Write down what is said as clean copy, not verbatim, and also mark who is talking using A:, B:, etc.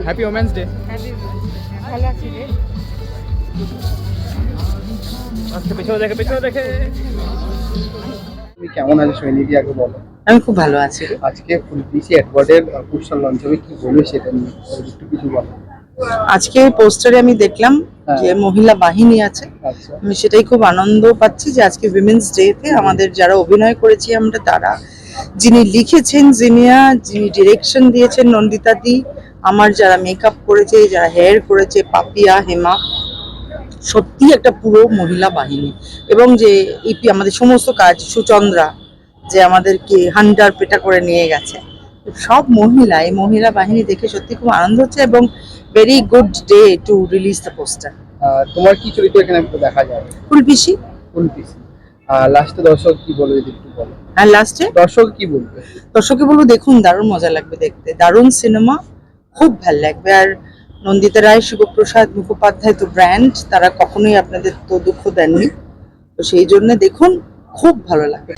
A: Happy women's day.
B: ভালো আছি রে।
A: আজকে পেছনে দেখে
C: তুমি কেমন আছো সৈনিধি, আগে বলো।
D: আমি খুব ভালো আছি।
C: আজকে ফুলপিসি অ্যাডওয়ার্ডের পোস্টার লঞ্চ হবে, কি বলবে সেটা নিয়ে একটু কিছু বলো।
D: আজকে পোস্টারে আমি দেখলাম যে মহিলা বাহিনী আছে।
C: আচ্ছা,
D: আমি সেটাই খুব আনন্দ পাচ্ছি যে আজকে উইমেন্স ডেতে আমাদের যারা অভিনয় করেছি আমরা তারা, যিনি লিখেছেন জিনিয়া, যিনি ডিরেকশন দিয়েছেন নন্দিতা দি, আমার যারা মেকআপ করেছে, যারা হেয়ার করেছে পাপিয়া, হেমা, সত্যি একটা পুরো মহিলা বাহিনী। এবং যে ইপি আমাদের সমস্ত কাজ সুচন্দ্রা, যে আমাদেরকে হান্ডার পেটা করে নিয়ে গেছে, সব মহিলা, এই মহিলা বাহিনী দেখে সত্যি খুব আনন্দ হচ্ছে এবং very good day to release the poster.
C: তোমার কি চরিত্র এখানে দেখা যাবে?
D: ফুলপিসি।
C: ফুলপিসি। লাস্টে দর্শক কি বলবে যদি একটু বলো।
D: আর লাস্টে
C: দর্শক কি বলবে?
D: দর্শককে বলবো দেখুন, দারুণ মজা লাগবে দেখতে, দারুণ সিনেমা, খুব ভাল লাগবে। আর নন্দিতা রায়, শিবপ্রসাদ মুখোপাধ্যায় তো ব্র্যান্ড, তারা কখনোই আপনাদের তো দুঃখ দেননি, তো সেই জন্য দেখুন, খুব ভালো লাগবে।